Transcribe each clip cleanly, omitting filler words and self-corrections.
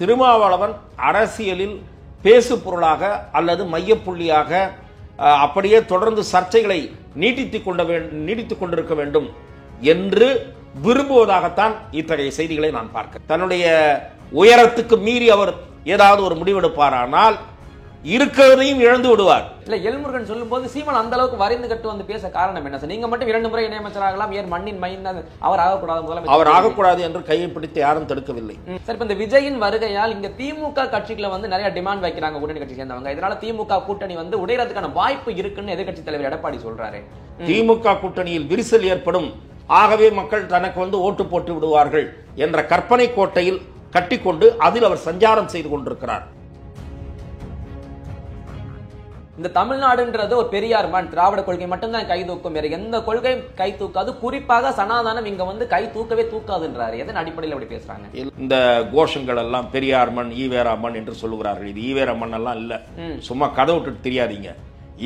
திருமாவளவன் அரசியலில் பேசு பொருளாக அல்லது மையப்புள்ளியாக அப்படியே தொடர்ந்து சர்ச்சைகளை நீடித்துக் கொண்டிருக்க வேண்டும் என்று விரும்புவதாகத்தான் இத்தகைய செய்திகளை நான் பார்க்கிறேன். தன்னுடைய உயரத்துக்கு மீறி அவர் ஏதாவது ஒரு முடிவெடுப்பாரானால் இருக்கிறதையும் இழந்து விடுவார். இல்ல எல்முருகன் சொல்லும் போது சீமான் அந்த அளவுக்கு வரைந்து கட்டு வந்து பேச காரணம் என்ன சார்? நீங்க மட்டும் 2 முறை இணையமைச்சராகலாம், ஏன் மண்ணின் மைன் அவர் ஆகக்கூடாது? அவர் ஆகக்கூடாது என்று கையை பிடித்து யாரும் தடுக்கவில்லை. சார், இப்ப இந்த விஜயின் வருகையால் இங்க திமுக கட்சிகளை வந்து நிறைய டிமாண்ட் வைக்கிறாங்க கூட்டணி கட்சி சேர்ந்தவங்க. இதனால திமுக கூட்டணி வந்து உடையறதுக்கான வாய்ப்பு இருக்குன்னு எதிர்கட்சி தலைவர் எடப்பாடி சொல்றாரு. திமுக கூட்டணியில் விரிசல் ஏற்படும், ஆகவே மக்கள் தனக்கு வந்து ஓட்டு போட்டு விடுவார்கள் என்ற கற்பனை கோட்டையில் கட்டிக்கொண்டு அதில் அவர் சஞ்சாரம் செய்து கொண்டிருக்கிறார். இந்த தமிழ்நாடுன்றது ஒரு பெரியார் மண், திராவிட கொள்கை மட்டும்தான் கை தூக்கும், வேற எந்த கொள்கை கை தூக்காது. குறிப்பாக சனாதனம் இங்க வந்து கை தூக்கவே தூக்காதுன்றாரு. எதன் அடிப்படையில் அப்படி பேசுறாங்க? இந்த கோஷங்கள் எல்லாம் பெரியார் மண், ஈவேரா மண் என்று சொல்லுகிறார்கள். இது ஈவேரா மண் எல்லாம் இல்ல, சும்மா கதை விட்டுட்டு தெரியாதீங்க.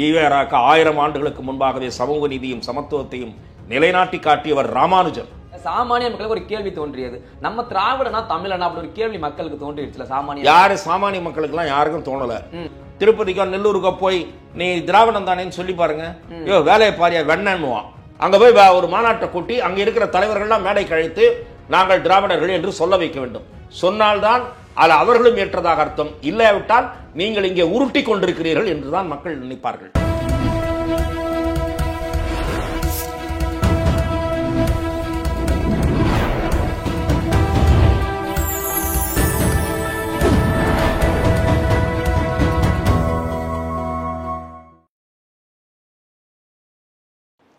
ஈவேராக்கு 1000 ஆண்டுகளுக்கு முன்பாகவே சமூக நீதியும் சமத்துவத்தையும் நிலைநாட்டி காட்டியவர் ராமானுஜர். சாமானிய மக்களுக்கு ஒரு கேள்வி தோன்றியது, நம்ம திராவிடனா தமிழனா அப்படி ஒரு கேள்வி மக்களுக்கு தோன்றிடுச்சுல. சாமானிய மக்களுக்கு எல்லாம் யாருக்கும் தோணல. திருப்பதிக்கோ நெல்லூருக்கோ போய் நீ திராவிடம் தானேன்னு சொல்லி பாருங்க, வேலையை பாரியா வெண்ணன்னுவான். அங்க போய் ஒரு மாநாட்டை கூட்டி அங்க இருக்கிற தலைவர்கள்லாம் மேடை கழித்து நாங்கள் திராவிடர்கள் என்று சொல்ல வைக்க வேண்டும். சொன்னால்தான் அது அவர்களும் ஏற்றதாக அர்த்தம். இல்லாவிட்டால் நீங்கள் இங்கே உருட்டி கொண்டிருக்கிறீர்கள் என்றுதான் மக்கள் நினைப்பார்கள்.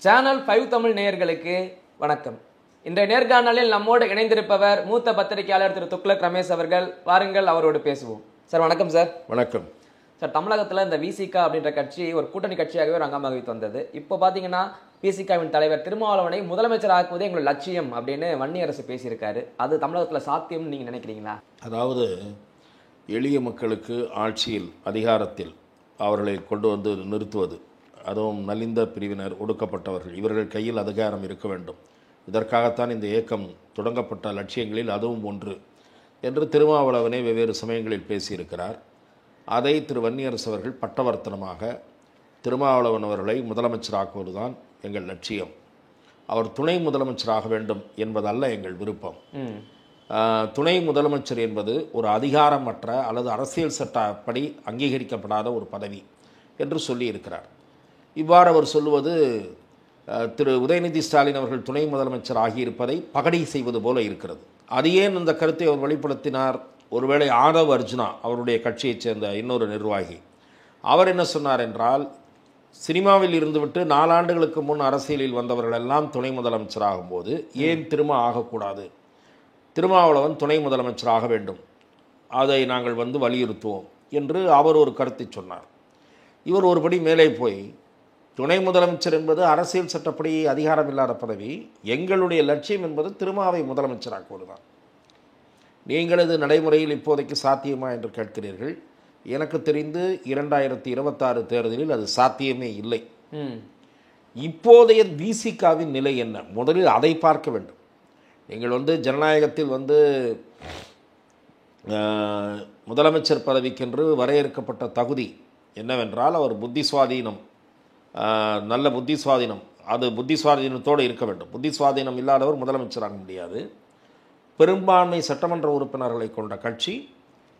சேனல் 5 தமிழ் நேயர்களுக்கு வணக்கம். இன்றைய நேர்காணலில் நம்மோடு இணைந்திருப்பவர் மூத்த பத்திரிகையாளர் திரு துக்ளக் ரமேஷ் அவர்கள். வாருங்கள், அவரோடு பேசுவோம். சார் வணக்கம். சார் வணக்கம். சார், தமிழகத்தில் இந்த விசிகா அப்படின்ற கட்சி ஒரு கூட்டணி கட்சியாகவே ஒரு அங்கமாக வகித்து வந்தது. இப்போ பார்த்தீங்கன்னா விசிகாவின் தலைவர் திருமாவளவனை முதலமைச்சர் ஆக்குவதே எங்களோட லட்சியம் அப்படின்னு வன்னியரசு பேசியிருக்காரு. அது தமிழகத்தில் சாத்தியம்னு நீங்கள் நினைக்கிறீங்களா? அதாவது எளிய மக்களுக்கு ஆட்சியில் அதிகாரத்தில் அவர்களை கொண்டு வந்து நிறுத்துவது, அதுவும் நலிந்த பிரிவினர், ஒடுக்கப்பட்டவர்கள், இவர்கள் கையில் அதிகாரம் இருக்க வேண்டும். இதற்காகத்தான் இந்த இயக்கம் தொடங்கப்பட்ட லட்சியங்களில் அதுவும் ஒன்று என்று திருமாவளவனே வெவ்வேறு சமயங்களில் பேசியிருக்கிறார். அதை திரு வன்னியரசு அவர்கள் பட்டவர்த்தனமாக திருமாவளவன் அவர்களை முதலமைச்சராக்குவதுதான் எங்கள் லட்சியம், அவர் துணை முதலமைச்சராக வேண்டும் என்பதல்ல எங்கள் விருப்பம். துணை முதலமைச்சர் என்பது ஒரு அதிகாரமற்ற அல்லது அரசியல் சட்டப்படி அங்கீகரிக்கப்படாத ஒரு பதவி என்று சொல்லியிருக்கிறார். இவ்வாறு அவர் சொல்லுவது திரு உதயநிதி ஸ்டாலின் அவர்கள் துணை முதலமைச்சர் ஆகியிருப்பதை பகடை செய்வது போல இருக்கிறது. அது ஏன் இந்த கருத்தை அவர் வெளிப்படுத்தினார்? ஒருவேளை ஆதவ் அர்ஜுனா அவருடைய கட்சியைச் சேர்ந்த இன்னொரு நிர்வாகி, அவர் என்ன சொன்னார் என்றால், சினிமாவில் இருந்துவிட்டு 4 ஆண்டுகளுக்கு முன் அரசியலில் வந்தவர்கள் எல்லாம் துணை முதலமைச்சர் ஆகும்போது ஏன் திரும்ப ஆகக்கூடாது, திருமாவளவன் துணை முதலமைச்சர் ஆக வேண்டும், அதை நாங்கள் வலியுறுத்துவோம் என்று அவர் ஒரு கருத்தை சொன்னார். இவர் ஒருபடி மேலே போய் துணை முதலமைச்சர் என்பது அரசியல் சட்டப்படி அதிகாரம் இல்லாத பதவி, எங்களுடைய லட்சியம் என்பது திருமாவை முதலமைச்சராக்குவதுதான். நீங்கள் இது நடைமுறையில் இப்போதைக்கு சாத்தியமா என்று கேட்கிறீர்கள். எனக்கு தெரிந்து 2026 தேர்தலில் அது சாத்தியமே இல்லை. இப்போதைய விசிகாவின் நிலை என்ன? முதலில் அதை பார்க்க வேண்டும். நீங்கள் ஜனநாயகத்தில் முதலமைச்சர் பதவிக்கென்று வரையறுக்கப்பட்ட தகுதி என்னவென்றால், அவர் புத்தி சுவாதீனம், நல்ல புத்தி சுவாதீனம், அது புத்தி சுவாதீனத்தோடு இருக்க வேண்டும். புத்தி சுவாதீனம் இல்லாதவர் முதலமைச்சராக முடியாது. பெரும்பான்மை சட்டமன்ற உறுப்பினர்களை கொண்ட கட்சி,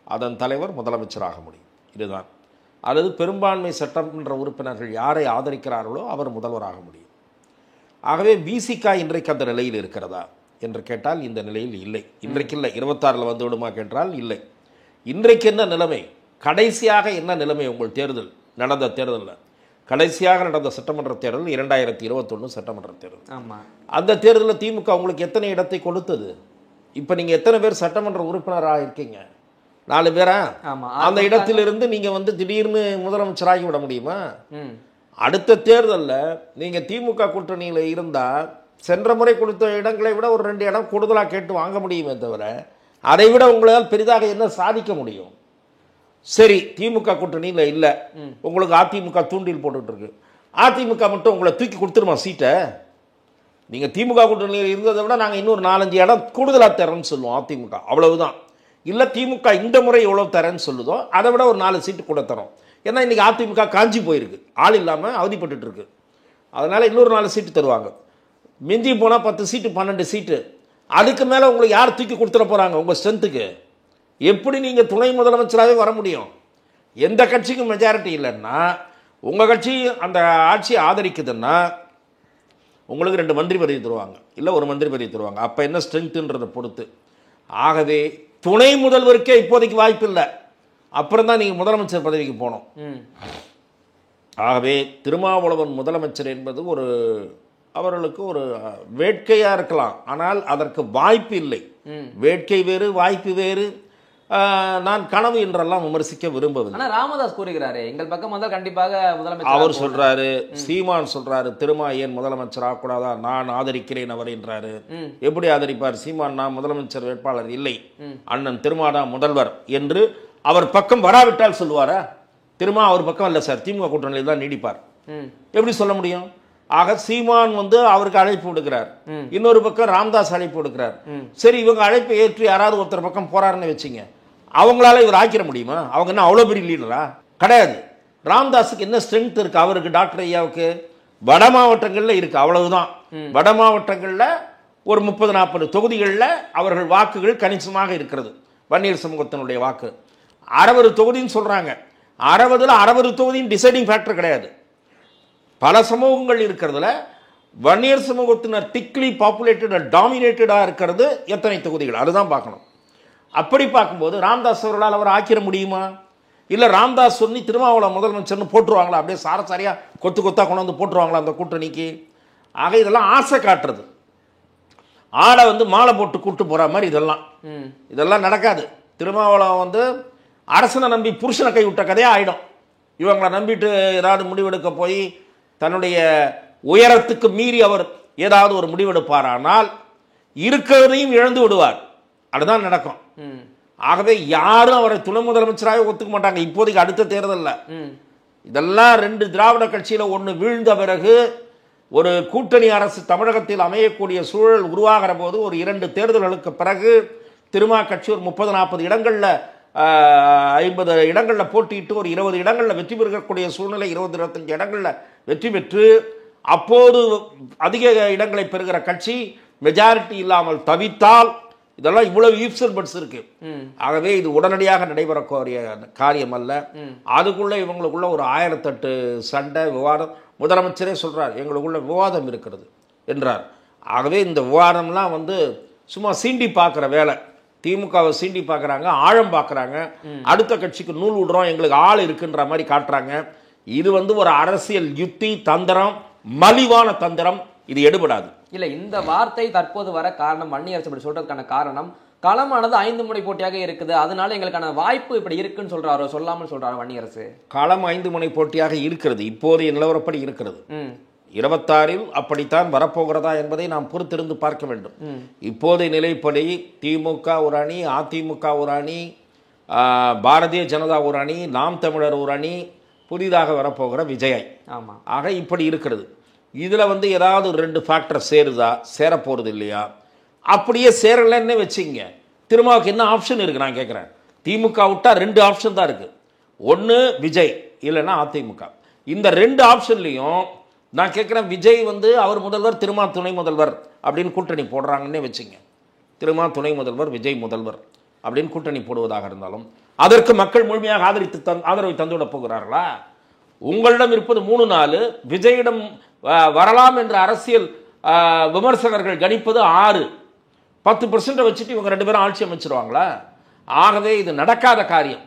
அதன் தலைவர் முதலமைச்சராக முடியும், இதுதான். அல்லது பெரும்பான்மை சட்டமன்ற உறுப்பினர்கள் யாரை ஆதரிக்கிறார்களோ அவர் முதல்வராக முடியும். ஆகவே விசிகா இன்றைக்கு அந்த நிலையில் இருக்கிறதா என்று கேட்டால் இந்த நிலையில் இல்லை. இன்றைக்கு இல்லை, 26 வந்து விடுமா கேட்டால் இல்லை. இன்றைக்கு என்ன நிலைமை? கடைசியாக என்ன நிலைமை? உங்கள் தேர்தல் நடந்த தேர்தலில் கடைசியாக நடந்த சட்டமன்ற தேர்தல் 2021 சட்டமன்ற தேர்தல். அந்த தேர்தலில் திமுக உங்களுக்கு எத்தனை இடத்தை கொடுத்தது? இப்போ நீங்கள் எத்தனை பேர் சட்டமன்ற உறுப்பினராக இருக்கீங்க? 4 பேரா? அந்த இடத்திலிருந்து நீங்கள் திடீர்னு முதலமைச்சராகி விட முடியுமா? அடுத்த தேர்தலில் நீங்கள் திமுக கூட்டணியில் இருந்தால் சென்ற முறை கொடுத்த இடங்களை விட ஒரு 2 இடம் கூடுதலாக கேட்டு வாங்க முடியுமே தவிர, அதை விட உங்களால் பெரிதாக என்ன சாதிக்க முடியும்? சரி, திமுக கூட்டணியில் இல்லை, உங்களுக்கு அதிமுக தூண்டில் போட்டுட்டு இருக்கு. அதிமுக மட்டும் உங்களை தூக்கி கொடுத்துருமா சீட்டை? நீங்கள் திமுக கூட்டணியில் இருந்ததை விட நாங்கள் இன்னொரு 4-5 இடம் கூடுதலாக தரோம்னு சொல்லுவோம் அதிமுக, அவ்வளவுதான். இல்லை திமுக இந்த முறை எவ்வளோ தரேன்னு சொல்லுதோ அதை விட ஒரு 4 சீட்டு கூட தரோம். ஏன்னா இன்றைக்கி அதிமுக காஞ்சி போயிருக்கு, ஆள் இல்லாமல் அவதிப்பட்டு இருக்கு. அதனால் இன்னொரு 4 சீட்டு தருவாங்க. மிஞ்சி போனால் 10 சீட்டு 12 சீட்டு. அதுக்கு மேலே உங்களுக்கு யார் தூக்கி கொடுத்துட போகிறாங்க? உங்கள் ஸ்ட்ரென்த்துக்கு எப்படி நீங்கள் துணை முதலமைச்சராகவே வர முடியும்? எந்த கட்சிக்கும் மெஜாரிட்டி இல்லைன்னா, உங்கள் கட்சி அந்த ஆட்சியை ஆதரிக்குதுன்னா உங்களுக்கு 2 மந்திரி பதவி தருவாங்க, இல்லை 1 மந்திரி பதவி தருவாங்க. அப்போ என்ன ஸ்ட்ரென்த்துன்றதை பொறுத்து. ஆகவே துணை முதல்வருக்கே இப்போதைக்கு வாய்ப்பு இல்லை. அப்புறம் தான் நீங்கள் முதலமைச்சர் பதவிக்கு போகணும். ஆகவே திருமாவளவன் முதலமைச்சர் என்பது அவர்களுக்கு ஒரு வேட்கையாக இருக்கலாம், ஆனால் அதற்கு வாய்ப்பு இல்லை. வேட்கை வேறு, வாய்ப்பு வேறு. நான் கனவு என்றெல்லாம் விமர்சிக்க விரும்பவில்லை. ஆனால் ராமதாஸ் கூறுகிறாரு, எங்கள் பக்கம் வந்தால் கண்டிப்பாக முதலமைச்சர். அவர் சொல்றாரு, சீமான் சொல்றாரு, திருமா ஏன் முதலமைச்சர் ஆகக்கூடாதா, நான் ஆதரிக்கிறேன் அவர் என்றாரு. எப்படி ஆதரிப்பார்? சீமான் நான் முதலமைச்சர் வேட்பாளர் இல்லை, அண்ணன் திருமாடா முதல்வர் என்று அவர் பக்கம் வராவிட்டால் சொல்லுவாரா? திருமா அவர் பக்கம் இல்லை சார், திமுக கூட்டணியில் தான் நீடிப்பார். எப்படி சொல்ல முடியும்? ஆக சீமான் அவருக்கு அழைப்பு விடுக்கிறார், இன்னொரு பக்கம் ராமதாஸ் அழைப்பு விடுக்கிறார். சரி, இவங்க அழைப்பை ஏற்று யாராவது ஒருத்தர் பக்கம் போறாருன்னு வச்சுங்க, அவங்களால இவர் ஆக்கிட முடியுமா? அவங்க என்ன அவ்வளோ பெரிய லீடரா? கிடையாது. ராமதாஸுக்கு என்ன ஸ்ட்ரென்த் இருக்கு? அவருக்கு டாக்டர் ஐயாவுக்கு வட மாவட்டங்களில் இருக்கு, அவ்வளவுதான். வட மாவட்டங்களில் ஒரு 30-40 தொகுதிகளில் அவர்கள் வாக்குகள் கணிசமாக இருக்கிறது. வன்னியர் சமூகத்தினுடைய வாக்கு 60 தொகுதின்னு சொல்றாங்க. 60ல் 60 தொகுதியின் டிசைடிங் ஃபேக்டர் கிடையாது. பல சமூகங்கள் இருக்கிறதுல வன்னியர் சமூகத்தினர் திக்லி பாப்புலேட்டட் டாமினேட்டடாக இருக்கிறது எத்தனை தொகுதிகள், அதுதான் பார்க்கணும். அப்படி பார்க்கும்போது ராமதாஸ் அவர்களால் அவர் ஆக்கிட முடியுமா? இல்லை ராமதாஸ் சொல்லி திருமாவளவன் முதலமைச்சர்னு போட்டுருவாங்களா? அப்படியே சாரசாரியாக கொத்து கொத்தாக கொண்டு வந்து போட்டுருவாங்களா அந்த கூட்டணிக்கு? ஆக இதெல்லாம் ஆசை காட்டுறது, ஆடை மாலை போட்டு கூட்டு போகிற மாதிரி இதெல்லாம் நடக்காது. திருமாவளவன் அரசனை நம்பி புருஷனை கைவிட்ட கதையாக ஆகிடும். இவங்களை நம்பிட்டு ஏதாவது முடிவெடுக்க போய் தன்னுடைய உயரத்துக்கு மீறி அவர் ஏதாவது ஒரு முடிவெடுப்பாரானால் இருக்கிறதையும் இழந்து விடுவார். அதுதான் நடக்கும். ஆகவே யாரும் அவரை துணை முதலமைச்சராக ஒத்துக்க மாட்டாங்க இப்போதைக்கு. அடுத்த தேர்தலில் இதெல்லாம் 2 திராவிட கட்சியில ஒன்று வீழ்ந்த பிறகு ஒரு கூட்டணி அரசு தமிழகத்தில் அமையக்கூடிய சூழல் உருவாகிற போது ஒரு 2 தேர்தல்களுக்கு பிறகு திருமா கட்சி ஒரு 30-40 இடங்களில் 50 இடங்களில் போட்டியிட்டு ஒரு 20 இடங்களில் வெற்றி பெறக்கூடிய சூழ்நிலை, 20-25 இடங்களில் வெற்றி பெற்று அப்போது அதிக இடங்களை பெறுகிற கட்சி மெஜாரிட்டி இல்லாமல் தவித்தால் இதெல்லாம் இவ்வளவு ஈஃப்ஸ் அண்ட் பட்ஸ் இருக்கு. ஆகவே இது உடனடியாக நடைபெறக்கூடிய காரியம் அல்ல. அதுக்குள்ள இவங்களுக்குள்ள ஒரு 1008 சண்டை விவாதம். முதலமைச்சரே சொல்றார், எங்களுக்குள்ள விவாதம் இருக்கிறது என்றார். ஆகவே இந்த விவாதம்லாம் சும்மா சீண்டி பார்க்குற வேலை. திமுகவை சீண்டி பார்க்குறாங்க, ஆழம் பார்க்குறாங்க, அடுத்த கட்சிக்கு நூல் விடுறோம், எங்களுக்கு ஆள் இருக்குன்ற மாதிரி காட்டுறாங்க. இது ஒரு அரசியல் யுத்தி தந்திரம், மலிவான தந்திரம். இது எடுபடாது. இல்லை, இந்த வார்த்தை தற்போது வர காரணம் வன்னியரசு இப்படி சொல்றதுக்கான காரணம் களமானது 5 முனை போட்டியாக இருக்குது, அதனால எங்களுக்கான வாய்ப்பு இப்படி இருக்குன்னு சொல்றாரோ, சொல்லாமல் சொல்றாரு வன்னியரசு. களம் 5 முனை போட்டியாக இருக்கிறது, இப்போதைய நிலவரப்படி இருக்கிறது. 26இல் அப்படித்தான் வரப்போகிறதா என்பதை நாம் பொறுத்திருந்து பார்க்க வேண்டும். இப்போதைய நிலைப்படி திமுக ஒரு அணி, அதிமுக ஒரு அணி, பாரதிய ஜனதா ஒரு அணி, நாம் தமிழர் ஒரு அணி, புதிதாக வரப்போகிற விஜய். ஆக இப்படி இருக்கிறது. இதில் ஏதாவது 2 ஃபேக்டர் சேருதா, சேரப்போகிறது இல்லையா? அப்படியே சேரலன்னு வச்சுங்க, திருமாவுக்கு என்ன ஆப்ஷன் இருக்குது நான் கேட்குறேன். திமுக விட்டா 2 ஆப்ஷன் தான் இருக்குது, ஒன்று விஜய் இல்லைன்னா அதிமுக. இந்த 2 ஆப்ஷன்லையும் நான் கேட்குறேன், விஜய் அவர் முதல்வர், திருமா துணை முதல்வர் அப்படின்னு கூட்டணி போடுறாங்கன்னே வச்சுங்க. திருமா துணை முதல்வர், விஜய் முதல்வர் அப்படின்னு கூட்டணி போடுவதாக இருந்தாலும் அதற்கு மக்கள் முழுமையாக ஆதரவை தந்துவிட போகிறார்களா? உங்களிடம் இருப்பது 3-4, விஜயிடம் வரலாம் என்ற அரசியல் விமர்சகர்கள் கணிப்பது 6-10% வச்சுட்டு இவங்க 2 பேரும் ஆட்சி அமைச்சிருவாங்களா? ஆகவே இது நடக்காத காரியம்.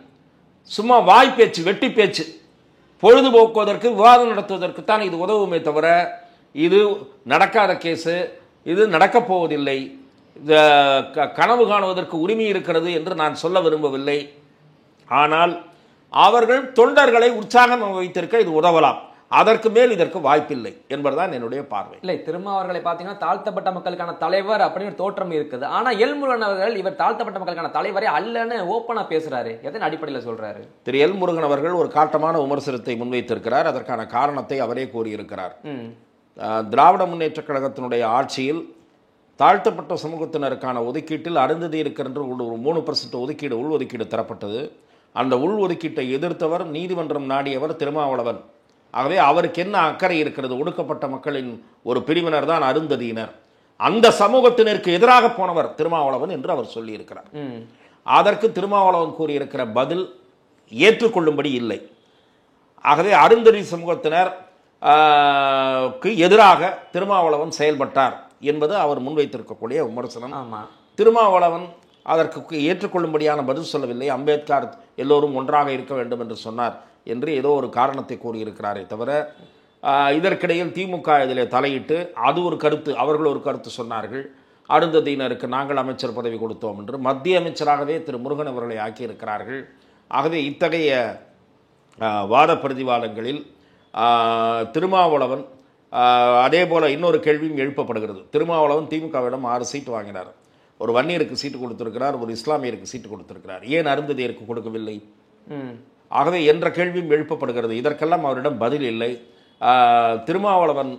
சும்மா வாய் பேச்சு, வெட்டி பேச்சு, பொழுதுபோக்குவதற்கு, விவாதம் நடத்துவதற்கு தான் இது உதவுமே தவிர இது நடக்காத கேஸு, இது நடக்கப் போவதில்லை. கனவு காணுவதற்கு உரிமை இருக்கிறது என்று நான் சொல்ல விரும்பவில்லை. ஆனால் அவர்கள் தொண்டர்களை உற்சாகம் வைத்திருக்க இது உதவலாம். அதற்கு மேல் இதற்கு வாய்ப்பில்லை என்பதுதான் என்னுடைய பார்வை. இல்லை, திருமா அவர்களை பார்த்தீங்கன்னா தாழ்த்தப்பட்ட மக்களுக்கான தலைவர் அப்படின்னு தோற்றம் இருக்குது. ஆனால் எல்முருகன் அவர்கள் இவர் தாழ்த்தப்பட்ட மக்களுக்கான தலைவரே அல்லன்னு ஓப்பனாக பேசுறாரு. எதன் அடிப்படையில் சொல்றாரு? திரு எல்முருகன் அவர்கள் ஒரு காட்டமான விமர்சனத்தை முன்வைத்திருக்கிறார். அதற்கான காரணத்தை அவரே கூறியிருக்கிறார். திராவிட முன்னேற்ற கழகத்தினுடைய ஆட்சியில் தாழ்த்தப்பட்ட சமூகத்தினருக்கான ஒதுக்கீட்டில் அருந்ததி இருக்கின்ற ஒரு 3% ஒதுக்கீடு உள் ஒதுக்கீடு தரப்பட்டது. அந்த உள் ஒதுக்கீட்டை எதிர்த்தவர் நீதிமன்றம் நாடியவர் திருமாவளவன். ஆகவே அவருக்கு என்ன அக்கறை இருக்கிறது? ஒடுக்கப்பட்ட மக்களின் ஒரு பிரிவினர் தான் அருந்ததியினர். அந்த சமூகத்தினருக்கு எதிராக போனவர் திருமாவளவன் என்று அவர் சொல்லியிருக்கிறார். அதற்கு திருமாவளவன் கூறியிருக்கிற பதில் ஏற்றுக்கொள்ளும்படி இல்லை. ஆகவே அருந்ததி சமூகத்தினர் எதிராக திருமாவளவன் செயல்பட்டார் என்பது அவர் முன்வைத்திருக்கக்கூடிய விமர்சனம். திருமாவளவன் அதற்கு ஏற்றுக்கொள்ளும்படியான பதில் சொல்லவில்லை. அம்பேத்கர் எல்லோரும் ஒன்றாக இருக்க வேண்டும் என்று சொன்னார் என்று ஏதோ ஒரு காரணத்தை கூறியிருக்கிறாரே தவிர, இதற்கிடையில் திமுக இதில் தலையிட்டு அது ஒரு கருத்து, அவர்கள் ஒரு கருத்து சொன்னார்கள். அருந்ததியினருக்கு நாங்கள் அமைச்சர் பதவி கொடுத்தோம் என்று மத்திய அமைச்சராகவே திரு முருகன் அவர்களை ஆக்கியிருக்கிறார்கள். ஆகவே இத்தகைய வாத பிரதிவாதங்களில் திருமாவளவன் அதே போல் இன்னொரு கேள்வியும் எழுப்பப்படுகிறது. திருமாவளவன் திமுகவிடம் 6 சீட்டு வாங்கினார். ஒரு வன்னியருக்கு சீட்டு கொடுத்திருக்கிறார், ஒரு இஸ்லாமியருக்கு சீட்டு கொடுத்திருக்கிறார். ஏன் அருந்ததியருக்கு கொடுக்கவில்லை? ஆகவே என்ற கேள்வியும் எழுப்பப்படுகிறது. இதற்கெல்லாம் அவரிடம் பதில் இல்லை. திருமாவளவன்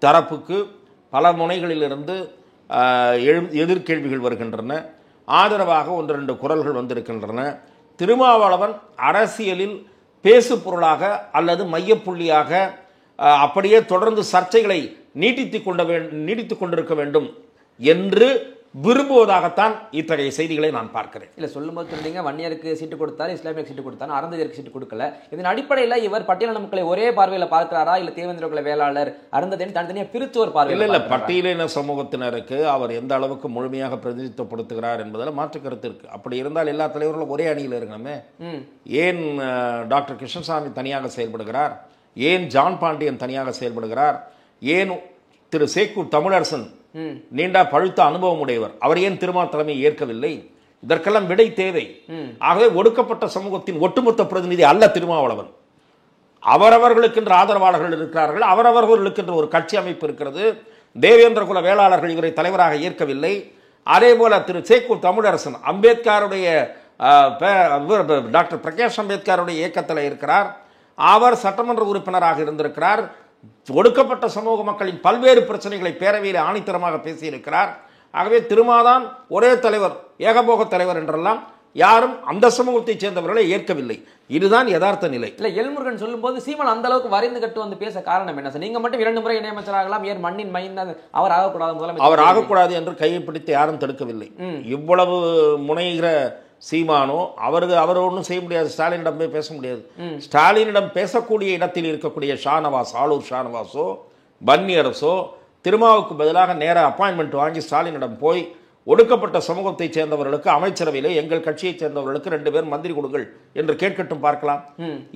தரப்புக்கு பல முனைகளிலிருந்து எதிர்கேள்விகள் வருகின்றன. ஆதரவாக 1-2 குரல்கள் வந்திருக்கின்றன. திருமாவளவன் அரசியலில் பேசு பொருளாக அல்லது மையப்புள்ளியாக அப்படியே தொடர்ந்து சர்ச்சைகளை நீடித்து கொண்டிருக்க வேண்டும் என்று விரும்புவதாகத்தான் இத்தகைய செய்திகளை நான் பார்க்கிறேன். இல்லை, சொல்லும்போது சொன்னீங்க வன்னியருக்கு சீட்டு கொடுத்தாரு, இஸ்லாமியருக்கு சீட்டு கொடுத்தாரு, அருந்ததியருக்கு சீட்டு கொடுக்கல. இதன் அடிப்படையில் இவர் பட்டியலின மக்களை ஒரே பார்வையில் பார்க்கிறாரா, இல்லை தேவேந்திர குல வேளாளர் அருந்ததியன் தனித்தனியாக பிரித்து ஒரு பார்வையில்? இல்லை, பட்டியலின சமூகத்தினருக்கு அவர் எந்த அளவுக்கு முழுமையாக பிரதிநிதித்துவப்படுத்துகிறார் என்பதில் மாற்று கருத்து இருக்கு. அப்படி இருந்தால் எல்லா தலைவர்களும் ஒரே அணியில் இருக்கணுமே. ஏன் டாக்டர் கிருஷ்ணசாமி தனியாக செயல்படுகிறார்? ஏன் ஜான் பாண்டியன் தனியாக செயல்படுகிறார்? ஏன் திரு சேக்கூர் தமிழரசன் நீண்ட பழுத்த அனுபவம் உடையவர், அவர் ஏன் திருமா தலைமையை ஏற்கவில்லை? இதற்கெல்லாம் விடை தேவை. ஆகவே ஒடுக்கப்பட்ட சமூகத்தின் ஒட்டுமொத்த பிரதிநிதி அல்ல திருமாவளவன். அவரவர்களுக்கென்று ஆதரவாளர்கள் இருக்கிறார்கள், அவரவர்களுக்கென்று ஒரு கட்சி அமைப்பு இருக்கிறது. தேவேந்திர குல வேளாளர்கள் இவரை தலைவராக ஏற்கவில்லை. அதே போல திரு சேக்கூர் தமிழரசன் அம்பேத்கருடைய டாக்டர் பிரகாஷ் அம்பேத்கருடைய இயக்கத்தில் இருக்கிறார். அவர் சட்டமன்ற உறுப்பினராக இருந்திருக்கிறார். ஒடுக்கப்பட்ட சமூக மக்களின் பல்வேறு பிரச்சனைகளை பேரவையில் ஆணித்தரமாக பேசியிருக்கிறார். ஆகவே திருமாதான் ஒரே தலைவர், ஏகபோக தலைவர் என்றெல்லாம் யாரும் அந்த சமூகத்தைச் சேர்ந்தவர்களை ஏற்கவில்லை. இதுதான் யதார்த்த நிலை. இல்லை, எல்முருகன் சொல்லும்போது சீமான் அந்த அளவுக்கு வரைந்து கட்டு வந்து பேச காரணம் என்ன சார்? நீங்க மட்டும் 2 முறை இணையமைச்சராகலாம், ஏன் மண்ணின் மைந்தன் அவர் ஆகக்கூடாது, முதலமைச்சர் அவர் ஆகக்கூடாது என்று கையை பிடித்து யாரும் தடுக்கவில்லை. இவ்வளவு முனைகிற சீமானோ அவர் ஒன்றும் செய்ய முடியாது. ஸ்டாலினிடம் போய் பேச முடியாது. ஸ்டாலினிடம் பேசக்கூடிய இடத்தில் இருக்கக்கூடிய ஷானவாஸ், ஆளூர் ஷானவாஸோ பன்னியரசோ திருமாவுக்கு பதிலாக நேராக அப்பாயின்மெண்ட் வாங்கி ஸ்டாலினிடம் போய் ஒடுக்கப்பட்ட சமூகத்தை சேர்ந்தவர்களுக்கு அமைச்சரவையில் எங்கள் கட்சியை சேர்ந்தவர்களுக்கு 2 பேர் மந்திரி கொடுங்கள் என்று கேட்கட்டும், பார்க்கலாம்.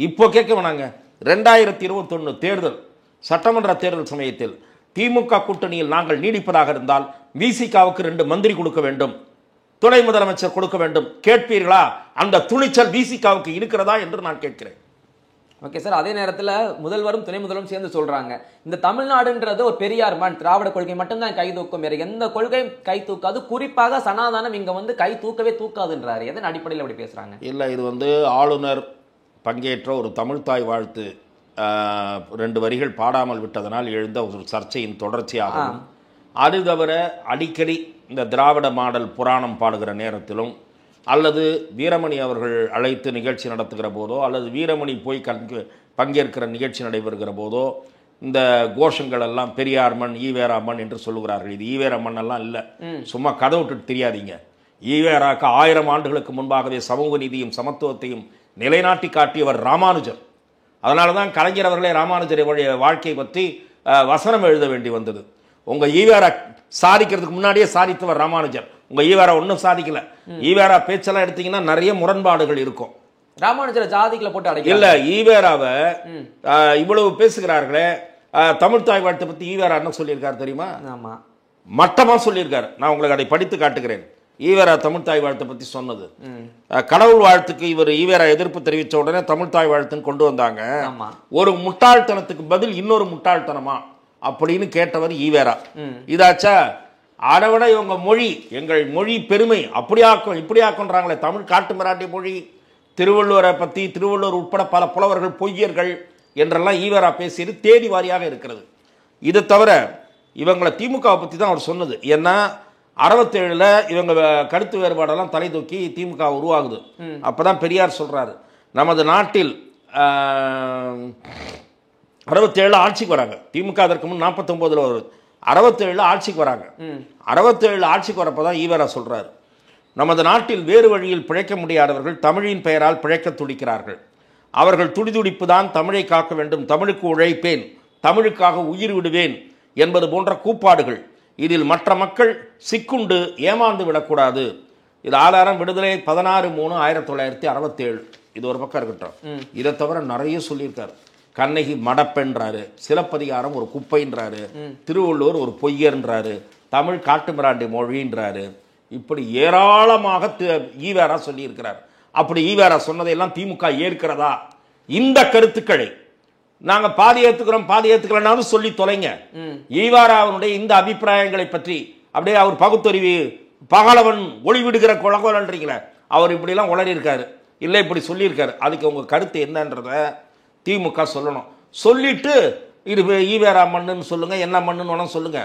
இப்போ கேட்க வேணாங்க. 2021 தேர்தல், சட்டமன்ற தேர்தல் சமயத்தில் திமுக கூட்டணியில் நாங்கள் நீடிப்பதாக இருந்தால் விசிகாவுக்கு 2 மந்திரி கொடுக்க வேண்டும், துணை முதலமைச்சர் கொடுக்க வேண்டும். கேட்பீர்களா? அந்த துணிச்சல் விசிகாவுக்கு இருக்கிறதா என்று நான் கேட்கிறேன். ஓகே சார், அதே நேரத்தில் முதல்வரும் துணை முதல்வரும் சேர்ந்து சொல்றாங்க, இந்த தமிழ்நாடுன்றது ஒரு பெரியார் மண், திராவிட கொள்கை மட்டும்தான் கை தூக்கும், வேற எந்த கொள்கையும் கை தூக்காது, குறிப்பாக சனாதானம் இங்க வந்து கை தூக்கவே தூக்காதுன்றாரு. எதன் அடிப்படையில் அப்படி பேசுறாங்க? இல்லை, இது ஆளுநர் பங்கேற்ற ஒரு தமிழ்தாய் வாழ்த்து 2 வரிகள் பாடாமல் விட்டதனால் எழுந்த ஒரு சர்ச்சையின் தொடர்ச்சியாகவும், அது தவிர அடிக்கடி இந்த திராவிட மாடல் புராணம் பாடுகிற நேரத்திலும் அல்லது வீரமணி அவர்கள் அழைத்து நிகழ்ச்சி நடத்துகிற போதோ அல்லது வீரமணி போய் பங்கேற்கிற நிகழ்ச்சி நடைபெறுகிற போதோ இந்த கோஷங்கள் எல்லாம் பெரியார் மண், ஈவேரா மண் என்று சொல்லுகிறார்கள். இது ஈவேரா மண் எல்லாம் இல்லை, சும்மா கதை விட்டுட்டு தெரியாதீங்க. ஈவேராக்கு 1000 ஆண்டுகளுக்கு முன்பாகவே சமூக நீதியும் சமத்துவத்தையும் நிலைநாட்டி காட்டியவர் ராமானுஜர். அதனால தான் கலைஞர் அவர்களே ராமானுஜருடைய வாழ்க்கையை பற்றி வசனம் எழுத வேண்டி வந்தது. உங்க ஈவேரா சாதிக்கிறதுக்கு முன்னாடியே சாதித்தவர் ராமானுஜர். உங்க ஈவேரா ஒன்றும் சாதிக்கல. ஈவேரா பேச்செல்லாம் எடுத்தீங்கன்னா நிறைய முரண்பாடுகள் இருக்கும். ராமானுஜரை ஜாதிகளை போட்டு அடைக்க இல்ல, ஈவேராவை இவ்வளவு பேசுகிறார்களே, தமிழ்தாய் வாழ்த்தை பத்தி ஈவேரா என்ன சொல்லியிருக்காரு தெரியுமா? மட்டமா சொல்லியிருக்காரு. நான் உங்களுக்கு அதை படித்து காட்டுகிறேன். ஈவேரா தமிழ்தாய் வாழ்த்தை பத்தி சொன்னது, கடவுள் வாழ்த்துக்கு இவர் ஈவேரா எதிர்ப்பு தெரிவித்த உடனே தமிழ்தாய் வாழ்த்துன்னு கொண்டு வந்தாங்க. ஒரு முட்டாள்தனத்துக்கு பதில் இன்னொரு முட்டாள்தனமா அப்படின்னு கேட்டவர் ஈவேரா. இதாச்சா? அதை விட இவங்க மொழி, எங்கள் மொழி பெருமை, அப்படியாக்கும் இப்படியாக்குன்றாங்களே, தமிழ் காட்டு மிராண்டி மொழி, திருவள்ளுவரை பற்றி, திருவள்ளுவர் உட்பட பல புலவர்கள் பொய்யர்கள் என்றெல்லாம் ஈவேரா பேசியது தேதி வாரியாக இருக்கிறது. இது தவிர இவங்களை திமுகவை பற்றி தான் அவர் சொன்னது. ஏன்னா 67 இவங்க கருத்து வேறுபாடெல்லாம் தலை தூக்கி திமுக உருவாகுது. அப்போ தான் பெரியார் சொல்கிறாரு, நமது நாட்டில் 67 ஆட்சிக்கு வராங்க. திமுக அதற்கு முன் 49 வருது. 67 ஆட்சிக்கு வராங்க. 67 ஆட்சிக்கு வரப்போ தான் ஈவேரா சொல்கிறார், நமது நாட்டில் வேறு வழியில் பிழைக்க முடியாதவர்கள் தமிழின் பெயரால் பிழைக்க துடிக்கிறார்கள். அவர்கள் துடிதுடிப்பு தான் தமிழை காக்க வேண்டும், தமிழுக்கு உழைப்பேன், தமிழுக்காக உயிர் விடுவேன் என்பது போன்ற கூப்பாடுகள். இதில் மற்ற மக்கள் சிக்குண்டு ஏமாந்து விடக்கூடாது. இது ஆதாரம் விடுதலை 16/3/1967. இது ஒரு பக்கம் இருக்கட்டும். இதை தவிர நிறைய சொல்லியிருக்காரு. கண்ணகி மடப்பென்றாரு, சிலப்பதிகாரம் ஒரு குப்பைன்றாரு, திருவள்ளுவர் ஒரு பொய்யன்றாரு, தமிழ் காட்டுமிராண்டி மொழின்றாரு. இப்படி ஏராளமாக ஈவேரா சொல்லியிருக்கிறார். அப்படி ஈவேரா சொன்னதையெல்லாம் திமுக ஏற்கிறதா? இந்த கருத்துக்களை நாங்கள் பாதி ஏற்றுக்கிறோம் பாதி ஏற்றுக்கிறோம்னாலும் சொல்லி தொலைங்க. ஈவேராவுடைய இந்த அபிப்பிராயங்களை பற்றி அப்படியே அவர் பகுத்தறிவு பகலவன் ஒளிவிடுகிற குழகோலன்றீங்களே, அவர் இப்படிலாம் உளறியிருக்காரு, இல்லை இப்படி சொல்லியிருக்காரு. அதுக்கு உங்கள் கருத்து என்னன்றத திமுக சொல்லணும். சொல்லிட்டு இது ஈவேரா மண்ணுன்னு சொல்லுங்க, என்ன மண்ணுன்னு சொல்லுங்க,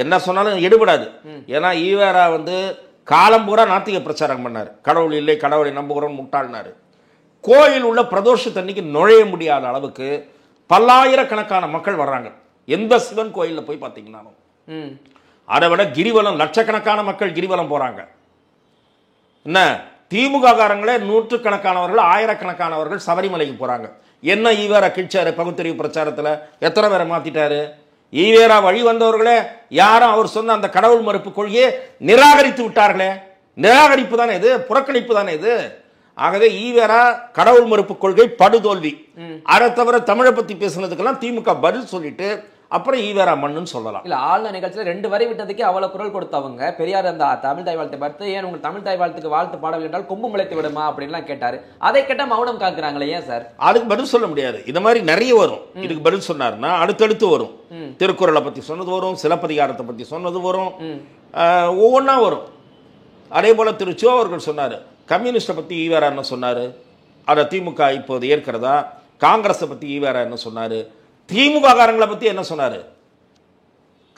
என்ன சொன்னாலும் எடுபடாது. ஏன்னா ஈவேரா காலம் பூரா நாத்திக பிரச்சாரம் பண்ணார். கடவுள் இல்லை, கடவுளை நம்புகிறோம், முட்டாள்னாரு. கோயில் உள்ள பிரதோஷத்தன்னைக்கு நுழைய முடியாத அளவுக்கு பல்லாயிரக்கணக்கான மக்கள் வர்றாங்க. எந்த சிவன் கோயிலில் போய் பார்த்தீங்கன்னாலும் அதை விட கிரிவலம் லட்சக்கணக்கான மக்கள் கிரிவலம் போறாங்க. என்ன திமுக காரங்களே நூற்றுக்கணக்கானவர்கள் ஆயிரக்கணக்கானவர்கள் சபரிமலைக்கு போறாங்க. என்ன ஈவேரா கிழிச்சாரு பகுத்தறிவு பிரச்சாரத்தில்? எத்தனை பேரை மாத்திட்டாரு? ஈவேரா வழி வந்தவர்களே யாரும் அவர் சொன்ன அந்த கடவுள் மறுப்பு கொள்கையை நிராகரித்து விட்டார்களே. நிராகரிப்பு தானே இது, புறக்கணிப்பு தானே இது. ஆகவே ஈவேரா கடவுள் மறுப்பு கொள்கை படுதோல்வி. அதை தவிர தமிழை பத்தி பேசுனதுக்கெல்லாம் திமுக பதில் சொல்லிட்டு அப்புறம் ஈவேரா மண்ணுன்னு சொல்லலாம். இல்ல ஆளுநர் நிகழ்ச்சியில் 2 வரி விட்டதுக்கே அவ்வளவு குரல் கொடுத்தவங்க பெரியார் அந்த தமிழ் தாய் வாழ்த்தை பார்த்து, ஏன் உங்க தமிழ் தாய் வாழ்த்துக்கு வாழ்த்து பாடவில்லை என்றால் கொம்பு முளைத்து விடுமா அப்படின்லாம் கேட்டாரு. அதை கேட்ட மௌனம் காக்குறாங்களே ஏன் சார்? அதுக்கு பதில் சொல்ல முடியாது. இந்த மாதிரி நிறைய வரும். இதுக்கு பதில் சொன்னாருன்னா அடுத்தடுத்து வரும். திருக்குறளை பத்தி சொன்னது வரும், சிலப்பதிகாரத்தை பத்தி சொன்னது வரும், ஒவ்வொன்றா வரும். அதே போல திரு சோ அவர்கள் சொன்னாரு, கம்யூனிஸ்டை பத்தி ஈவேரா என்ன சொன்னாரு, அதை திமுக இப்போது ஏற்கிறதா? காங்கிரஸை பத்தி ஈவேரா என்ன சொன்னாரு? திமுக காரங்களை பத்தி என்ன சொன்னாரு?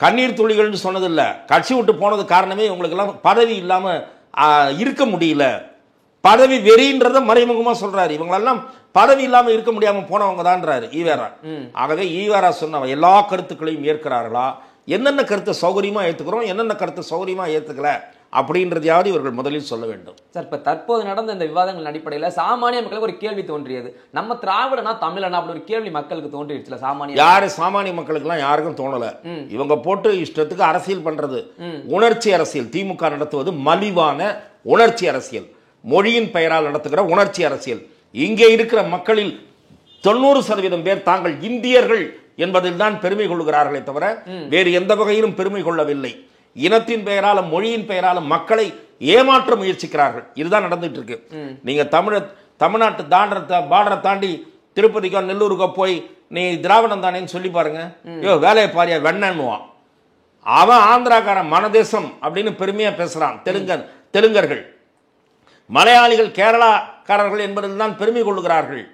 கண்ணீர் துளிகள்னு சொன்னதில்ல. கட்சி விட்டு போனது காரணமே இவங்களுக்கெல்லாம் பதவி இல்லாம இருக்க முடியல, பதவி வெறின்றத மறைமுகமா சொல்றாரு. இவங்களெல்லாம் பதவி இல்லாம இருக்க முடியாம போனவங்க தான்றாரு ஈவேரா. ஆகவே ஈவேரா சொன்ன எல்லா கருத்துக்களையும் ஏற்கிறார்களா? என்னென்ன கருத்தை சௌகரியமா ஏத்துக்கிறோம், என்னென்ன கருத்தை சௌகரியமா ஏத்துக்கல அப்படின்றதையாவது இவர்கள் முதலில் சொல்ல வேண்டும். சார், இப்ப தற்போது நடந்த இந்த விவாதங்கள் அடிப்படையில் சாமானிய மக்களுக்கு ஒரு கேள்வி தோன்றியது. நம்ம திராவிடனா தமிழனா அப்படி ஒரு கேள்வி மக்களுக்கு தோன்றிடுச்சுல. சாமானிய மக்களுக்கு யாருக்கும் தோணல. இவங்க போட்டு இஷ்டத்துக்கு அரசியல் பண்றது உணர்ச்சி அரசியல். திமுக நடத்துவது மலிவான உணர்ச்சி அரசியல், மொழியின் பெயரால் நடத்துகிற உணர்ச்சி அரசியல். இங்கே இருக்கிற மக்களில் 90% பேர் தாங்கள் இந்தியர்கள் என்பதில் தான் பெருமை கொள்கிறார்களே தவிர வேறு எந்த வகையிலும் பெருமை கொள்ளவில்லை. இனத்தின் பெயராலும் மொழியின் பெயராலும் மக்களை ஏமாற்ற முயற்சிக்கிறார்கள். இதுதான் நடந்துட்டு இருக்கு. நீங்க தமிழ்நாட்டு பார்டரை தாண்டி திருப்பதிக்கோ நெல்லூருக்கோ போய் நீ திராவிடம் தானேன்னு சொல்லி பாருங்க, வேலையை பாரியா வெண்ணன்னுவான். அவன் ஆந்திராக்காரன் மனதேசம் அப்படின்னு பெருமையா பேசுறான். தெலுங்கர்கள், மலையாளிகள், கேரளாக்காரர்கள் என்பதில் தான் பெருமை கொள்ளுகிறார்கள்.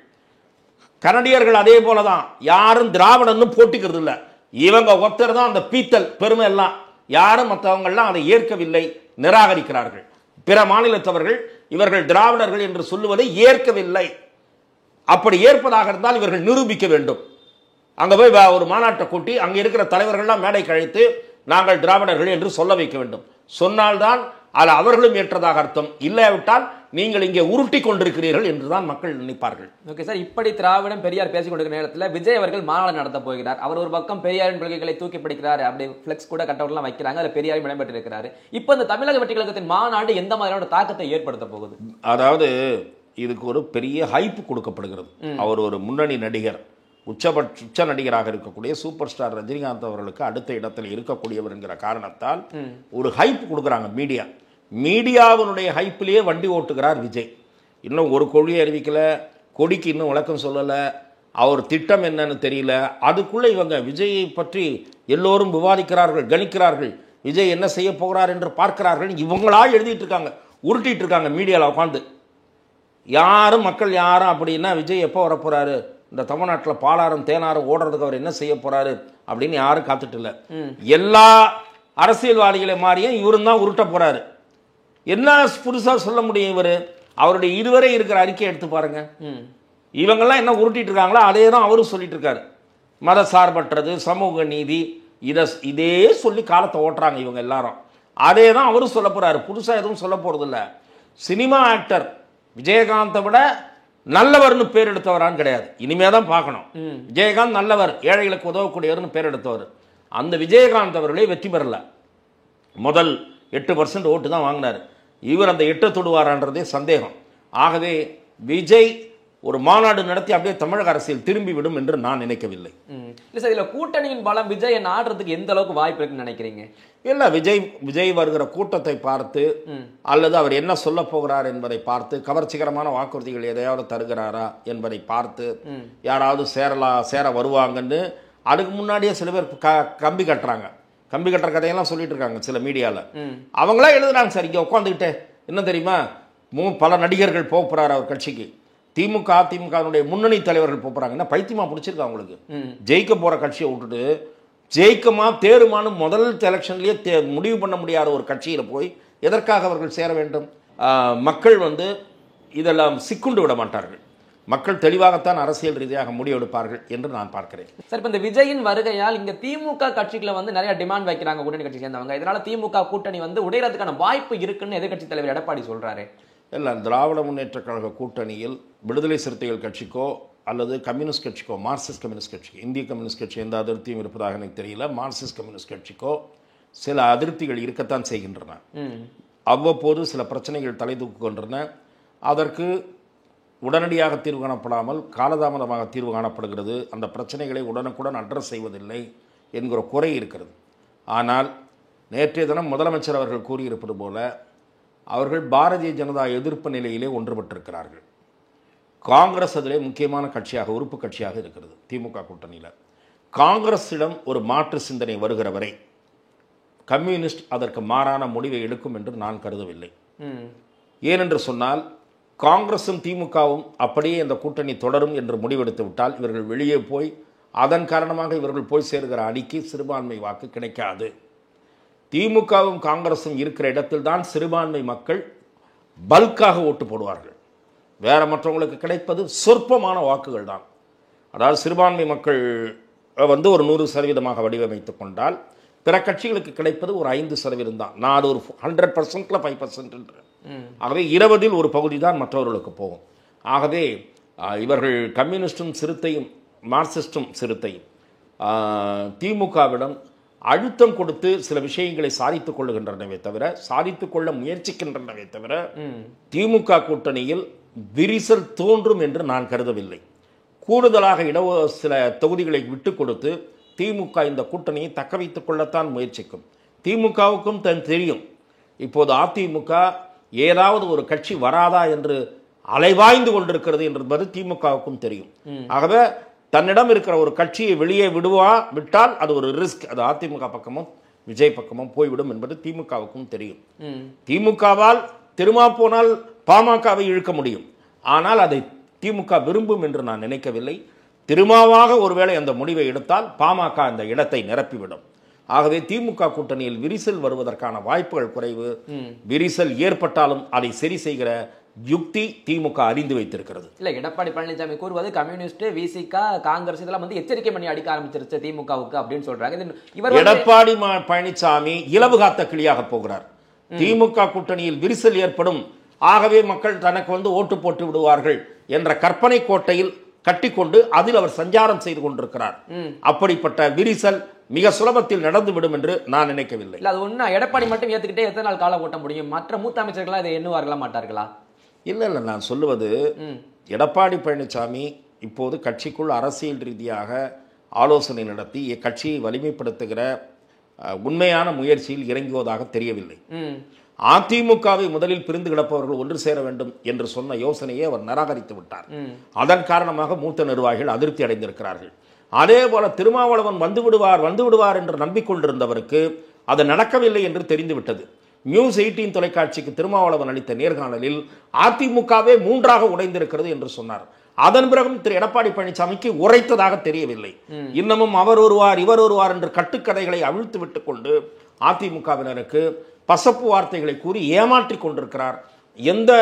கனடியர்கள் அதே போலதான். யாரும் திராவிடன்னு போட்டிக்கிறது இல்லை. இவங்க ஒருத்தர் தான் அந்த பீத்தல் பெருமை எல்லாம். யாரும் மற்றவங்கள்லாம் அதை ஏற்கவில்லை, நிராகரிக்கிறார்கள். பிற மாநிலத்தவர்கள் இவர்கள் திராவிடர்கள் என்று சொல்லுவதை ஏற்கவில்லை. அப்படி ஏற்பதாக இருந்தால் இவர்கள் நிரூபிக்க வேண்டும். அங்க போய் ஒரு மாநாட்டை கூட்டி அங்க இருக்கிற தலைவர்கள்லாம் மேடை கழித்து நாங்கள் திராவிடர்கள் என்று சொல்ல வைக்க வேண்டும். சொன்னால்தான் அது அவர்களும் ஏற்றதாக அர்த்தம். இல்லாவிட்டால் நீங்கள் இங்கே உருட்டி கொண்டிருக்கிறீர்கள் என்றுதான் மக்கள் நினைப்பார்கள். ஓகே சார், இப்படி திராவிடம் பெரியார் பேசிக் கொண்டிருக்கிற நேரத்தில் விஜய் அவர்கள் மாநாடு நடத்த போகிறார். அவர் ஒரு பக்கம் பெரியாரின் கொள்கைகளை தூக்கி பிடிக்கிறார், அப்படி பிளெக்ஸ் கூட கட்டவுட்லாம் வைக்கிறாங்க, அதில் பெரியாரும் இடம்பெற்று இருக்கிறாரு. இப்போ இந்த தமிழக வெற்றி கழகத்தின் மாநாடு எந்த மாதிரியான தாக்கத்தை ஏற்படுத்த போகுது? அதாவது இதுக்கு ஒரு பெரிய ஹைப் கொடுக்கப்படுகிறது. அவர் ஒரு முன்னணி நடிகர், உச்ச நடிகராக இருக்கக்கூடிய சூப்பர் ஸ்டார் ரஜினிகாந்த் அவர்களுக்கு அடுத்த இடத்தில் இருக்கக்கூடியவர் என்கிற காரணத்தால் ஒரு ஹைப் கொடுக்குறாங்க மீடியா. மீடியாவினுடைய ஹைப்பிலேயே வண்டி ஓட்டுகிறார் விஜய். இன்னும் ஒரு கொள்கையை அறிவிக்கல, கொடிக்கு இன்னும் விளக்கம் சொல்லலை, அவர் திட்டம் என்னன்னு தெரியல. அதுக்குள்ளே இவங்க விஜயை பற்றி எல்லோரும் விவாதிக்கிறார்கள், கணிக்கிறார்கள், விஜய் என்ன செய்ய போகிறார் என்று பார்க்கிறார்கள். இவங்களா எழுதிட்டு இருக்காங்க, உருட்டிட்டு இருக்காங்க மீடியாவில் உட்காந்து. மக்கள் யாரும் அப்படின்னா விஜய் எப்போ வரப்போறாரு, இந்த தமிழ்நாட்டில் பாலாரம் தேனாரம் ஓடுறதுக்கு அவர் என்ன செய்ய போறாரு அப்படின்னு யாரும் காத்துட்டு இல்லை. எல்லா அரசியல்வாதிகளை மாறியும் இவரும் தான் உருட்ட போறாரு. என்ன புதுசாக சொல்ல முடியும்? இவர் அவருடைய இதுவரை இருக்கிற அறிக்கையை எடுத்து பாருங்க. இவங்கெல்லாம் என்ன உருட்டிட்டு இருக்காங்களோ அதே தான் அவரும் சொல்லிட்டு இருக்காரு. மத சார்பற்றது, சமூக நீதி, இதே சொல்லி காலத்தை ஓட்டுறாங்க இவங்க எல்லாரும். அதே தான் அவரும் சொல்ல போறாரு. புதுசாக எதுவும் சொல்ல போறது இல்லை. சினிமா ஆக்டர் விஜயகாந்தை விட நல்லவர்னு பேர் எடுத்தவரான்னு கிடையாது. இனிமே தான் பார்க்கணும். விஜயகாந்த் நல்லவர், ஏழைகளுக்கு உதவக்கூடியவர்னு பேர் எடுத்தவர். அந்த விஜயகாந்த் அவர்களே வெற்றி பெறல. முதல் 8% ஓட்டு தான் வாங்கினார். இவர் அந்த 8 தொடுவாரான்றதே சந்தேகம். ஆகவே விஜய் ஒரு மாநாடு நடத்தி அப்படியே தமிழக அரசியல் திரும்பி விடும் என்று நான் நினைக்கவில்லை. இல்லை சார், இதில் கூட்டணியின் பலம் விஜய் ஆடுறதுக்கு எந்த அளவுக்கு வாய்ப்பு இருக்குன்னு நினைக்கிறீங்க? இல்லை, விஜய் வருகிற கூட்டத்தை பார்த்து அல்லது அவர் என்ன சொல்ல போகிறார் என்பதை பார்த்து, கவர்ச்சிகரமான வாக்குறுதிகள் எதையாவது தருகிறாரா என்பதை பார்த்து யாராவது சேர வருவாங்கன்னு அதுக்கு முன்னாடியே சில பேர் கம்பி கட்டுற கதையெல்லாம் சொல்லிட்டு இருக்காங்க சில மீடியாவில். அவங்களா எழுதுறாங்க. சார் இங்கே உட்காந்துக்கிட்டே என்ன தெரியுமா, பல நடிகர்கள் போகிறார் அவர் கட்சிக்கு. திமுக அதிமுகவுடைய முன்னணி தலைவர்கள் போகிறாங்க. என்ன பைத்தியமா பிடிச்சிருக்கா அவங்களுக்கு? ஜெயிக்க போகிற கட்சியை விட்டுட்டு ஜெயிக்கமா தேருமானு முதல் எலெக்ஷன்லேயே முடிவு பண்ண முடியாத ஒரு கட்சியில் போய் எதற்காக அவர்கள் சேர வேண்டும்? மக்கள் இதெல்லாம் சிக்குண்டு விட மாட்டார்கள். மக்கள் தெளிவாகத்தான் அரசியல் ரீதியாக முடிவெடுப்பார்கள் என்று நான் பார்க்கிறேன். சார், இப்போ இந்த விஜயின் வருகையால் இங்க திமுக கட்சிகளை நிறைய டிமாண்ட் வைக்கிறாங்க கூட்டணி கட்சி சேர்ந்தவங்க. இதனால திமுக கூட்டணி உடையறதுக்கான வாய்ப்பு இருக்குன்னு எதிர்கட்சி தலைவர் எடப்பாடி சொல்றாரு. இல்லை, திராவிட முன்னேற்ற கழக கூட்டணியில் விடுதலை சிறுத்தைகள் கட்சிக்கோ அல்லது கம்யூனிஸ்ட் கட்சிக்கோ, மார்க்சிஸ்ட் கம்யூனிஸ்ட் கட்சிக்கோ, இந்திய கம்யூனிஸ்ட் கட்சி எந்த அதிருப்தியும் இருப்பதாக எனக்கு தெரியல. மார்க்சிஸ்ட் கம்யூனிஸ்ட் கட்சிக்கோ சில அதிருப்திகள் இருக்கத்தான் செய்கின்றன. அவ்வப்போது சில பிரச்சனைகள் தலை தூக்குகின்றன. அதற்கு உடனடியாக தீர்வு காணப்படாமல் காலதாமதமாக தீர்வு காணப்படுகிறது. அந்த பிரச்சனைகளை உடனுக்குடன் அட்ரஸ் செய்வதில்லை என்கிற குறை இருக்கிறது. ஆனால் நேற்றைய தினம் முதலமைச்சர் அவர்கள் கூறியிருப்பது போல அவர்கள் பாரதிய ஜனதா எதிர்ப்பு நிலையிலே ஒன்றுபட்டிருக்கிறார்கள். காங்கிரஸ் அதிலே முக்கியமான கட்சியாக, உறுப்பு கட்சியாக இருக்கிறது திமுக கூட்டணியில். காங்கிரஸிடம் ஒரு மாற்று சிந்தனை வருகிற வரை கம்யூனிஸ்ட் அதற்கு மாறான முடிவை எடுக்கும் என்று நான் கருதவில்லை. ஏனென்று சொன்னால், காங்கிரஸும் திமுகவும் அப்படியே இந்த கூட்டணி தொடரும் என்று முடிவெடுத்து விட்டால் இவர்கள் வெளியே போய் அதன் காரணமாக இவர்கள் போய் சேர்கிற அணிக்கு சிறுபான்மை வாக்கு கிடைக்காது. திமுகவும் காங்கிரஸும் இருக்கிற இடத்தில் தான் சிறுபான்மை மக்கள் பல்காக ஓட்டு போடுவார்கள். வேற மற்றவங்களுக்கு கிடைப்பது சொற்பமான வாக்குகள் தான். அதாவது சிறுபான்மை மக்கள் ஒரு 100% வடிவமைத்து கொண்டால் பிற கட்சிகளுக்கு கிடைப்பது ஒரு 5% தான். நான் அது ஒரு 100%ல 5%. ஆகவே 20இல் ஒரு பகுதி தான் மற்றவர்களுக்கு போகும். ஆகவே இவர்கள் கம்யூனிஸ்டும் சிறுத்தையும் மார்க்சிஸ்டும் சிறுத்தையும் திமுகவிடம் அழுத்தம் கொடுத்து சில விஷயங்களை சாதித்துக் கொள்ளுகின்றனவே தவிர, சாதித்துக் கொள்ள முயற்சிக்கின்றனவே தவிர திமுக கூட்டணியில் விரிசல் தோன்றும் என்று நான் கருதவில்லை. கூடுதலாக சில தொகுதிகளை விட்டு கொடுத்து திமுக இந்த கூட்டணியை தக்க வைத்துக் கொள்ளத்தான் முயற்சிக்கும். திமுகவுக்கும் தெரியும் இப்போது அதிமுக ஏதாவது ஒரு கட்சி வராதா என்று அலைவாய்ந்து கொண்டிருக்கிறது என்பது திமுகவுக்கும் தெரியும். ஆகவே தன்னிடம் இருக்கிற ஒரு கட்சியை வெளியே விட்டால் அது ஒரு ரிஸ்க். அது அதிமுக பக்கமும் விஜய் பக்கமும் போய்விடும் என்பது திமுகவுக்கும் தெரியும். திமுகவால் திருமா போனால் பாமகவை இழுக்க முடியும். ஆனால் அதை திமுக விரும்பும் என்று நான் நினைக்கவில்லை. திருமாவாக ஒருவேளை அந்த முடிவை எடுத்தால் பாமக அந்த இடத்தை நிரப்பிவிடும். ஆகவே திமுக கூட்டணியில் விரிசல் வருவதற்கான வாய்ப்புகள் குறைவு. விரிசல் ஏற்பட்டாலும் அதை சரி செய்கிற யுக்தி திமுக அறிந்து வைத்திருக்கிறது. இல்ல, எடப்பாடி பழனிசாமி கூறுவது கம்யூனிஸ்ட், விசிக, காங்கிரஸ் இதெல்லாம் எச்சரிக்கை பண்ணி அடிக்க ஆரம்பிச்சிருச்சு திமுகவுக்கு அப்படின்னு சொல்றாங்க. எடப்பாடி பழனிசாமி இலவு காத்த கிளியாக போகிறார். திமுக கூட்டணியில் விரிசல் ஏற்படும், ஆகவே மக்கள் தனக்கு ஓட்டு போட்டு விடுவார்கள் என்ற கற்பனை கோட்டையில் கட்டிக்கொண்டு அதில் அவர் சஞ்சாரம் செய்து கொண்டிருக்கிறார். அப்படிப்பட்ட விரிசல் மிக சுலபத்தில் நடந்துவிடும் என்று நான் நினைக்கவில்லை. அது ஒண்ணு எடப்பாடி மட்டும் ஏத்துக்கிட்டே எத்தனை நாள் காலம் ஓட்ட முடியும்? மற்ற மூத்த அமைச்சர்களா இதை எண்ணுவார்களா மாட்டார்களா? இல்லை, நான் சொல்லுவது எடப்பாடி பழனிசாமி இப்போது கட்சிக்குள் அரசியல் ரீதியாக ஆலோசனை நடத்தி கட்சியை வலிமைப்படுத்துகிற உண்மையான முயற்சியில் இறங்குவதாக தெரியவில்லை. அதிமுகவை முதலில் பிரிந்து கிடப்பவர்கள் ஒன்று சேர வேண்டும் என்று சொன்ன யோசனையை அவர் நிராகரித்து விட்டார். அதன் காரணமாக மூத்த நிர்வாகிகள் அதிருப்தி அடைந்திருக்கிறார்கள். அதே போல திருமாவளவன் வந்து விடுவார் என்று நம்பிக்கொண்டிருந்தவருக்கு அது நடக்கவில்லை என்று தெரிந்துவிட்டது. நியூஸ் 18 தொலைக்காட்சிக்கு திருமாவளவன் அளித்த நேர்காணலில் அதிமுகவே 3ஆக உடைந்திருக்கிறது என்று சொன்னார். அதன் பிறகும் திரு எடப்பாடி பழனிசாமிக்கு உரைத்ததாக தெரியவில்லை. இன்னமும் அவர் ஒருவார் இவர் ஒருவார் என்று கட்டுக்கதைகளை அவிழ்த்து விட்டுக் கொண்டு அதிமுகவினருக்கு பசப்பு வார்த்தைகளை கூறி ஏமாற்றி கொண்டிருக்கிறார். எந்த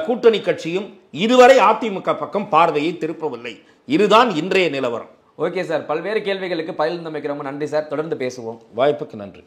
கூட்டணி கட்சியும் இதுவரை அதிமுக பக்கம் பார்வையை திருப்பவில்லை. இதுதான் இன்றைய நிலவரம். ஓகே சார், பல்வேறு கேள்விகளுக்கு பதில் தமைக்கு ரொம்ப நன்றி சார். தொடர்ந்து பேசுவோம். வாய்ப்புக்கு நன்றி.